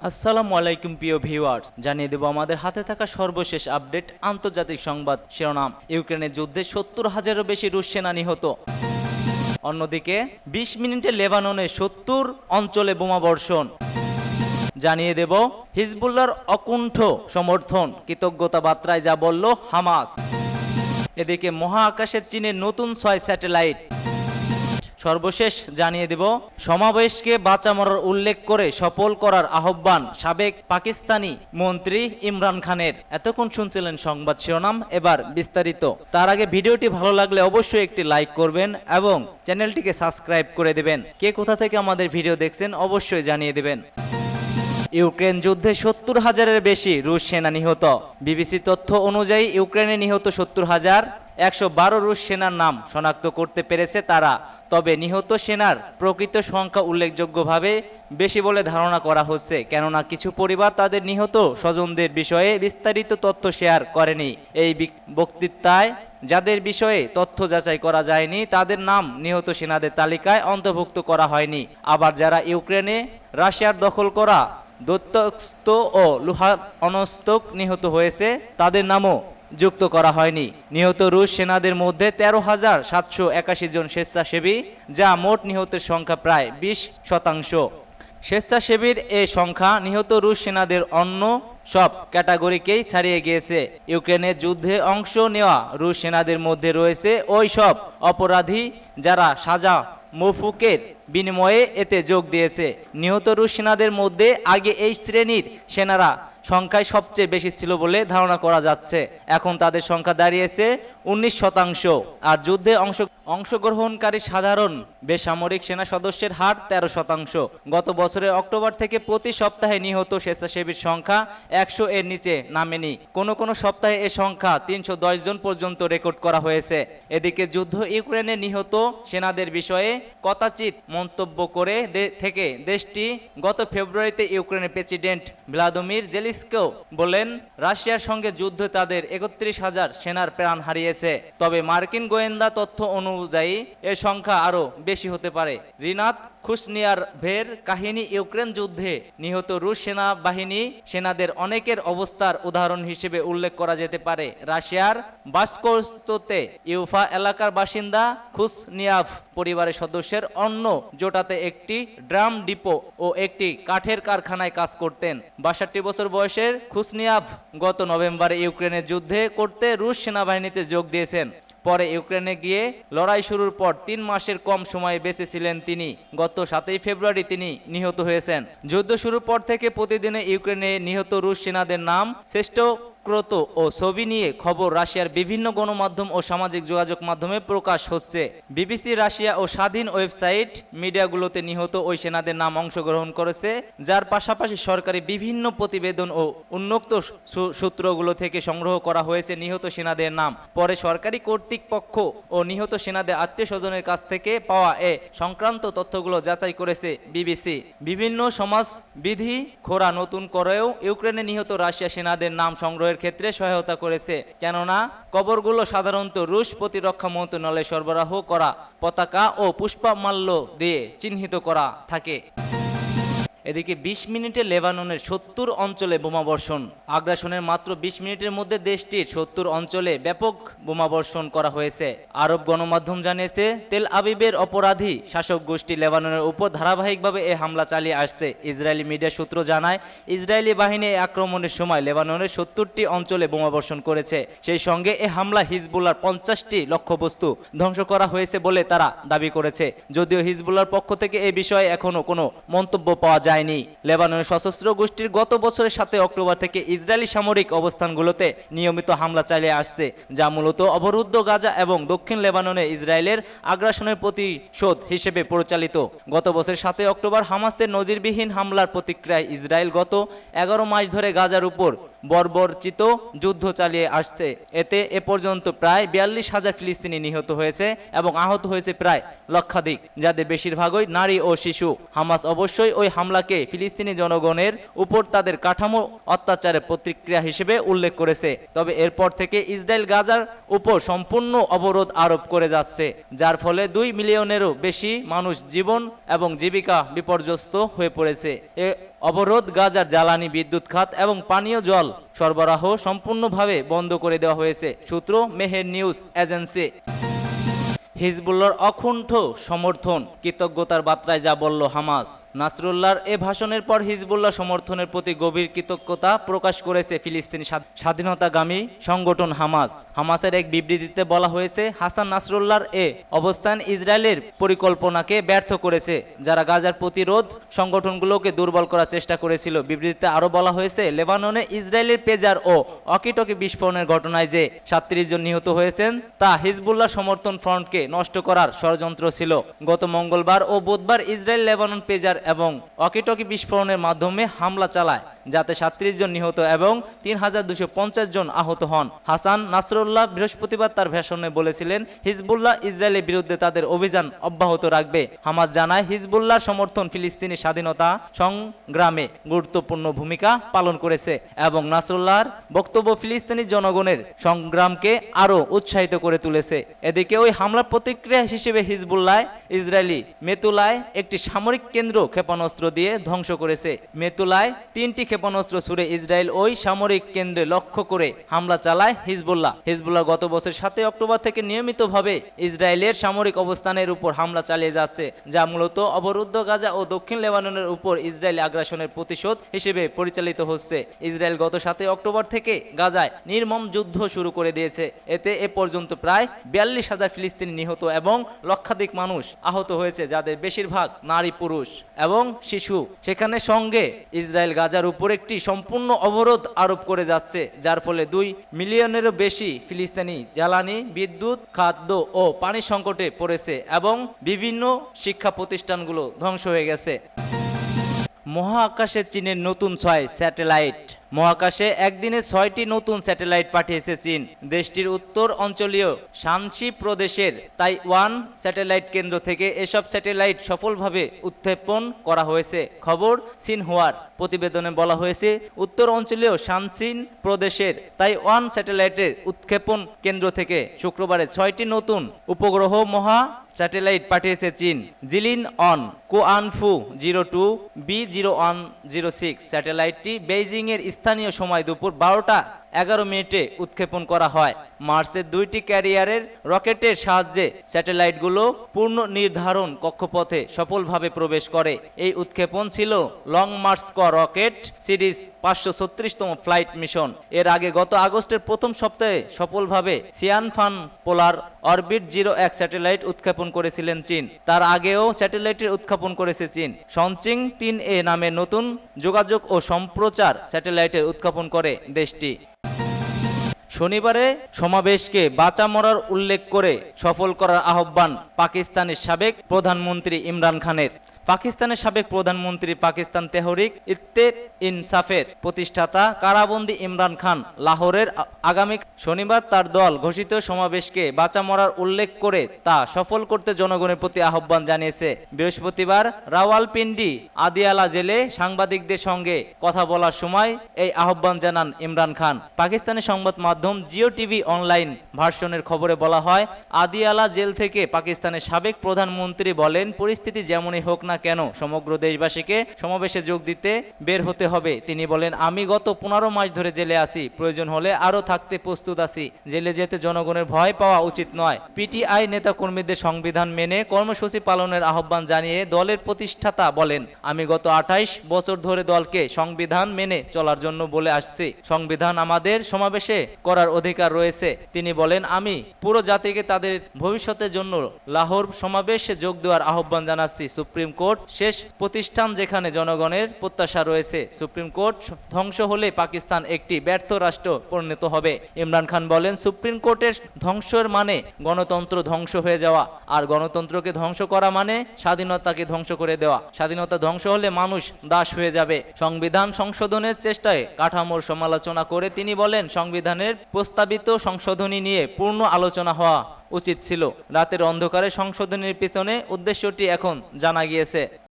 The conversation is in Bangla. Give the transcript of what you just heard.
আসসালামু আলাইকুম প্রিয় ভিউয়ার্স, জানিয়ে দেব আমাদের হাতে থাকা সর্বশেষ আপডেট আন্তর্জাতিক সংবাদ শিরোনাম। ইউক্রেনের যুদ্ধে ৭০,০০০-এরও বেশি রুশ সেনা নিহত। অন্যদিকে ২০ মিনিটে লেবাননের ৭০ অঞ্চলে বোমাবর্ষণ। জানিয়ে দেব হিজবুল্লাহর অকুণ্ঠ সমর্থন, কৃতজ্ঞতা বার্তায় যা বলল হামাস। এদিকে মহাকাশে চীনের নতুন ৬ স্যাটেলাইট। সর্বশেষ জানিয়ে দেব সমাবেশকে বাঁচা মরার উল্লেখ করে সফল করার আহ্বান সাবেক পাকিস্তানি মন্ত্রী ইমরান খানের। এতক্ষণ শুনছিলেন সংবাদ শিরোনাম, এবার বিস্তারিত। তার আগে ভিডিওটি ভালো লাগলে অবশ্যই একটি লাইক করবেন এবং চ্যানেলটিকে সাবস্ক্রাইব করে দেবেন। কে কোথা থেকে আমাদের ভিডিও দেখছেন অবশ্যই জানিয়ে দেবেন। ইউক্রেন যুদ্ধে ৭০,০০০-এর বেশি রুশ সেনা নিহত। বিবিসি তথ্য অনুযায়ী ইউক্রেনে নিহত ৭০,১১২ রুশ সেনার নাম শনাক্ত করতে পেরেছে তারা। তবে নিহত সেনার প্রকৃত সংখ্যা উল্লেখযোগ্যভাবে বেশি বলে ধারণা করা হচ্ছে, কেননা কিছু পরিবার তাদের নিহত স্বজনদের বিষয়ে বিস্তারিত তথ্য শেয়ার করেনি। এই বক্তৃতায় যাদের বিষয়ে তথ্য যাচাই করা যায়নি তাদের নাম নিহত সেনাদের তালিকায় অন্তর্ভুক্ত করা হয়নি। আবার যারা ইউক্রেনে রাশিয়ার দখল করা দত্তস্থ ও লুহান অনস্তক নিহত হয়েছে তাদের নামও যুক্ত করা হয়নি। নিহত রুশ সেনাদের মধ্যে ১৩,৭৮১ জন স্বেচ্ছাসেবী, যা মোট নিহতের সংখ্যা প্রায় ২০%। স্বেচ্ছাসেবীর এ সংখ্যা নিহত রুশ সেনাদের অন্য সব ক্যাটাগরিকেই ছাড়িয়ে গিয়েছে। ইউক্রেনের যুদ্ধে অংশ নেওয়া রুশ সেনাদের মধ্যে রয়েছে ওই সব অপরাধী যারা সাজা মৌকুফের বিনিময়ে এতে যোগ দিয়েছে। নিহত রুশ সেনাদের মধ্যে আগে এই শ্রেণীর সেনারা সংখ্যায় সবচেয়ে বেশি ছিল বলে ধারণা করা যাচ্ছে। এখন তাদের সংখ্যা দাঁড়িয়েছে ১৯%। আর যুদ্ধে অংশগ্রহণকারী সাধারণ বেসামরিক সেনা সদস্যের হার ১৩%। গত বছরের অক্টোবর থেকে প্রতি সপ্তাহে নিহত স্বেচ্ছাসেবীর সংখ্যা ১০০ এর নিচে নামেনি। কোনো সপ্তাহে এ সংখ্যা ৩১০ জন পর্যন্ত রেকর্ড করা হয়েছে। এদিকে যুদ্ধ ইউক্রেনে নিহত সেনাদের বিষয়ে কদাচিৎ মন্তব্য করে থেকে দেশটি গত ফেব্রুয়ারিতে ইউক্রেনের প্রেসিডেন্ট ভ্লাদিমির জেলেনস্কিও বলেন, রাশিয়ার সঙ্গে যুদ্ধে তাদের ৩১,০০০ সেনার প্রাণ হারিয়েছে। তবে মার্কিন গোয়েন্দা তথ্য অনুযায়ী এর সংখ্যা আরও বেশি হতে পারে। রিনাত খুশনিয়ারভের কাহিনী ইউক্রেন যুদ্ধে নিহত রুশ সেনাদের অনেকের অবস্থার উদাহরণ হিসেবে উল্লেখ করা যেতে পারে। রাশিয়ার বাস্কোস্টোতে ইউফা এলাকার বাসিন্দা খুশনিয়াভ পরিবারের সদস্যের অন্য জোটাতে একটি ড্রাম ডিপো ও একটি কাঠের কারখানায় কাজ করতেন। ৬২ বছর বয়সের খুশনিয়াভ গত নভেম্বরে ইউক্রেনের যুদ্ধে করতে রুশ সেনাবাহিনীতে যোগ দিয়েছেন। পরে ইউক্রেনে গিয়ে লড়াই শুরুর পর ৩ মাসের কম সময়ে বেঁচে ছিলেন তিনি। গত ৭ই ফেব্রুয়ারি তিনি নিহত হয়েছেন। যুদ্ধ শুরুর পর থেকে প্রতিদিনে ইউক্রেনে নিহত রুশ সেনাদের নাম, শ্রেষ্ঠ ও ছবি নিয়ে খবর রাশিয়ার বিভিন্ন গণমাধ্যম ও সামাজিক যোগাযোগ মাধ্যমে প্রকাশ হচ্ছে। বিবিসি রাশিয়া ও স্বাধীন ওয়েবসাইট মিডিয়াগুলোতে নিহত ওই সেনাদের নাম অংশগ্রহণ করেছে, যার পাশাপাশি সরকারি বিভিন্ন প্রতিবেদন ও উন্মুক্ত সূত্রগুলো থেকে সংগ্রহ করা হয়েছে নিহত সেনাদের নাম। পরে সরকারি কর্তৃপক্ষ ও নিহত সেনাদের আত্মীয় স্বজনের কাছ থেকে পাওয়া এ সংক্রান্ত তথ্যগুলো যাচাই করেছে বিবিসি। বিভিন্ন সমাজবিধি খোরা নতুন করেও ইউক্রেনে নিহত রাশিয়া সেনাদের নাম সংগ্রহের ক্ষেত্রে সহায়তা করেছে, কেননা কবরগুলো সাধারণত রুশ প্রতিরক্ষা মন্ত্রণালয়ে সরবরাহ করা পতাকা ও পুষ্পমাল্য দিয়ে চিহ্নিত করা থাকে। এদিকে ২০ মিনিটে লেবাননের ৭০ অঞ্চলে বোমাবর্ষণ। আগ্রাসনের মাত্র ২০ মিনিটের মধ্যে দেশটির ৭০ অঞ্চলে ব্যাপক বোমাবর্ষণ করা হয়েছে। আরব গণমাধ্যম জানিয়েছে, তেল আবিবের অপরাধী শাসক গোষ্ঠী লেবাননের উপর ধারাবাহিকভাবে এ হামলা চালিয়ে আসছে। ইসরায়েলি মিডিয়া সূত্র জানায়, ইসরায়েলি বাহিনী এই আক্রমণের সময় লেবাননের ৭০টি অঞ্চলে বোমাবর্ষণ করেছে। সেই সঙ্গে এ হামলা হিজবুল্লাহর ৫০টি লক্ষ্যবস্তু ধ্বংস করা হয়েছে বলে তারা দাবি করেছে। যদিও হিজবুল্লাহর পক্ষ থেকে এ বিষয়ে এখনও কোনো মন্তব্য পাওয়া যায়। লেবাননের সশস্ত্র গোষ্ঠীর গত বছরের ৭ অক্টোবর থেকে ইসরায়েলি সামরিক অবস্থানগুলোতে নিয়মিত হামলা চালিয়ে আসছে, যা মূলত অবরুদ্ধ গাজা এবং দক্ষিণ লেবাননে ইসরায়েলের আগ্রাসনের প্রতিশোধ হিসেবে পরিচালিত। গত বছর ৭ অক্টোবর হামাসের নজিরবিহীন হামলার প্রতিক্রিয়ায় ইসরায়েল গত ১১ মাস ধরে গাজার উপর বর্বরচিত যুদ্ধ চালিয়ে আসছে। এতে এ পর্যন্ত প্রায় ৪২,০০০ ফিলিস্তিনি নিহত হয়েছে এবং আহত হয়েছে প্রায় লক্ষাধিক, যাদের বেশিরভাগই নারী ও শিশু। হামাস অবশ্যই ওই হামলাকে ফিলিস্তিনি জনগণের উপর তাদের কাঠামো অত্যাচারের প্রতিক্রিয়া হিসেবে উল্লেখ করেছে। তবে এরপর থেকে ইসরায়েল গাজার উপর সম্পূর্ণ অবরোধ আরোপ করে যাচ্ছে, যার ফলে ২ মিলিয়নেরও বেশি মানুষ জীবন এবং জীবিকা বিপর্যস্ত হয়ে পড়েছে। অবরোধ, গাজার জ্বালানি, বিদ্যুৎ খাত এবং পানীয় জল সরবরাহ সম্পূর্ণভাবে বন্ধ করে দেওয়া হয়েছে। সূত্র মেহের নিউজ এজেন্সি। হিজবুল্লাহর অকুণ্ঠ সমর্থন, কৃতজ্ঞতার বার্তায় যা বলল হামাস। নাসরুল্লাহর এ ভাষণের পর হিজবুল্লাহ সমর্থনের প্রতি গভীর কৃতজ্ঞতা প্রকাশ করেছে ফিলিস্তিনি স্বাধীনতাগামী সংগঠন হামাস। হামাসের এক বিবৃতিতে বলা হয়েছে, হাসান নাসরুল্লাহর এ অবস্থান ইসরায়েলের পরিকল্পনাকে ব্যর্থ করেছে, যারা গাজার প্রতিরোধ সংগঠনগুলোকে দুর্বল করার চেষ্টা করেছিল। বিবৃতিতে আরও বলা হয়েছে, লেবাননে ইসরায়েলের পেজার ও অকিটকি বিস্ফোরণের ঘটনায় যে 37 জন নিহত হয়েছেন তা হিজবুল্লাহ সমর্থন ফ্রন্টকে নষ্ট করার ষড়যন্ত্র ছিল। গত মঙ্গলবার ও বুধবার ইসরায়েল লেবানন পেজার এবং অকিটকি বিস্ফোরণের মাধ্যমে হামলা চালায়, যাতে 37 জন নিহত এবং 3250 জন আহত হন। হাসান নাসরুল্লাহ বৃহস্পতিবার তার ভাষণে বলেছিলেন, হিজবুল্লাহ ইসরায়েলের বিরুদ্ধে তাদের অভিযান অব্যাহত রাখবে। হামাস জানায়, হিজবুল্লাহর সমর্থন ফিলিস্তিনি স্বাধীনতা সংগ্রামে গুরুত্বপূর্ণ ভূমিকা পালন করেছে এবং নাসরুল্লাহর বক্তব্য ফিলিস্তিনি জনগণের সংগ্রামকে আরও উৎসাহিত করে তুলেছে। এদিকে ওই হামলার প্রতিক্রিয়া হিসেবে হিজবুল্লাহ ইসরায়েলি মেতুলায় একটি সামরিক কেন্দ্র ক্ষেপণাস্ত্র দিয়ে ধ্বংস করেছে। মেতুলায় 3টি ক্ষেপণাস্ত্র ছুড়ে ইসরায়েল ওই সামরিক কেন্দ্রে লক্ষ্য করে হামলা চালায় হিজবুল্লাহ গত বছর 7 অক্টোবর থেকে নিয়মিতভাবে ইসরায়েলের সামরিক অবস্থানের উপর হামলা চালিয়ে যাচ্ছে, যা মূলত অবরুদ্ধ গাজা ও দক্ষিণ লেবাননের উপর ইসরায়েলি আগ্রাসনের প্রতিশোধ হিসেবে পরিচালিত হচ্ছে। ইসরায়েল গত 7 অক্টোবর থেকে গাজায় নির্মম যুদ্ধ শুরু করে দিয়েছে। এতে এ পর্যন্ত প্রায় 42,000 ফিলিস্তিনি নিহত এবং লক্ষাধিক মানুষ আহত হয়েছে, যাদের বেশিরভাগ নারী, পুরুষ এবং শিশু। সেখানে সঙ্গে ইসরায়েল গাজার উপর একটি সম্পূর্ণ অবরোধ আরোপ করে যাচ্ছে, যার ফলে 2 মিলিয়নেরও বেশি ফিলিস্তিনি জ্বালানি, বিদ্যুৎ, খাদ্য ও পানি সংকটে পড়েছে এবং বিভিন্ন শিক্ষা প্রতিষ্ঠানগুলো ধ্বংস হয়ে গেছে। মহাকাশে চীনের নতুন 6 স্যাটেলাইট। মহাকাশে একদিনে 6টি নতুন স্যাটেলাইট পাঠিয়েছে চীন। দেশটির উত্তর অঞ্চলীয় শানসি প্রদেশের তাইওয়ান স্যাটেলাইট কেন্দ্র থেকে এসব স্যাটেলাইট সফলভাবে উৎক্ষেপণ করা হয়েছে। খবর সিনহুয়ার প্রতিবেদনে বলা হয়েছে, উত্তর অঞ্চলীয় শানসি প্রদেশের তাইওয়ান স্যাটেলাইটের উৎক্ষেপণ কেন্দ্র থেকে শুক্রবারে 6টি নতুন উপগ্রহ মহা স্যাটেলাইট পাঠিয়েছে চীন। জিলিন অন কোয়ানফু 02 B0106 স্যাটেলাইটটি বেইজিংয়ের স্থানীয় সময় দুপুর 12:11 উৎক্ষেপণ করা হয়। মার্সের 2টি ক্যারিয়ারের রকেটের সাহায্যে স্যাটেলাইটগুলো পূর্ণ নির্ধারণ কক্ষপথে সফলভাবে প্রবেশ করে। এই উৎক্ষেপণ ছিল লং মার্চ রকেট সিরিজ 536তম ফ্লাইট মিশন। এর আগে গত আগস্টের প্রথম সপ্তাহে সফলভাবে সিয়ানফান পোলার অরবিট 01 স্যাটেলাইট উৎক্ষেপণ করেছিলেন চীন। তার আগেও স্যাটেলাইটের উৎক্ষেপণ করেছে চীন। সনচিং 3A নামে নতুন যোগাযোগ ও সম্প্রচার স্যাটেলাইটের উৎক্ষেপণ করে দেশটি। শনিবারে সমাবেশকে বাঁচা মরার উল্লেখ করে সফল করার আহ্বান পাকিস্তানের সাবেক প্রধানমন্ত্রী ইমরান খানের। পাকিস্তানের সাবেক প্রধানমন্ত্রী পাকিস্তান তেহরিক ইনসাফের প্রতিষ্ঠাতা কারাবন্দী ইমরান খান লাহোরের আগামী শনিবার তার দল ঘোষিত সমাবেশকে বাঁচা মরার উল্লেখ করে তা সফল করতে জনগণের প্রতি আহ্বান জানিয়েছে। বৃহস্পতিবার রাওয়ালপিন্ডি আদিয়ালা জেলে সাংবাদিকদের সঙ্গে কথা বলার সময় এই আহ্বান জানান ইমরান খান। পাকিস্তানের সংবাদ মাধ্যম জিও টিভি অনলাইন ভার্সনের খবরে বলা হয়, আদিয়ালা জেল থেকে পাকিস্তানের সাবেক প্রধানমন্ত্রী বলেন, পরিস্থিতি যেমনই হোক না কেন সমগ্র দেশবাসীকে সমাবেশে যোগ দিতে বের হতে হবে। তিনি বলেন, আমি গত 15 মাস ধরে জেলে আছি, প্রয়োজন হলে আরও থাকতে প্রস্তুত আছি। জেলে যেতে জনগণের ভয় পাওয়া উচিত নয়। পিটিআই নেতা কর্মীদের সংবিধান মেনে কর্মসূচি পালনের আহ্বান জানিয়ে দলের প্রতিষ্ঠাতা বলেন, আমি গত 28 বছর ধরে দলকে সংবিধান মেনে চলার জন্য বলে আসছি। সংবিধান আমাদের সমাবেশে করার অধিকার রয়েছে। তিনি বলেন, আমি পুরো জাতিকে তাদের ভবিষ্যতের জন্য লাহোর সমাবেশে যোগ দেওয়ার আহ্বান জানাচ্ছি। সুপ্রিম কোর্ট শেষ প্রতিষ্ঠান যেখানে জনগণের প্রত্যাশা রয়েছে। সুপ্রিম কোর্ট ধ্বংস হলে পাকিস্তান একটি ব্যর্থ রাষ্ট্র পরিণত হবে। ইমরান খান বলেন, সুপ্রিম কোর্টের ধ্বংসের মানে গণতন্ত্র ধ্বংস হয়ে যাওয়া, আর গণতন্ত্রকে ধ্বংস করা মানে স্বাধীনতাকে ধ্বংস করে দেওয়া। স্বাধীনতা ধ্বংস হলে মানুষ দাস হয়ে যাবে। সংবিধান সংশোধনের চেষ্টায় কাঠামোর সমালোচনা করে তিনি বলেন, সংবিধানের প্রস্তাবিত সংশোধনী নিয়ে পূর্ণ আলোচনা হওয়া উচিত ছিল। রাতের অন্ধকারে সংশোধনীর পিছনে উদ্দেশ্যটি এখন জানা গিয়েছে।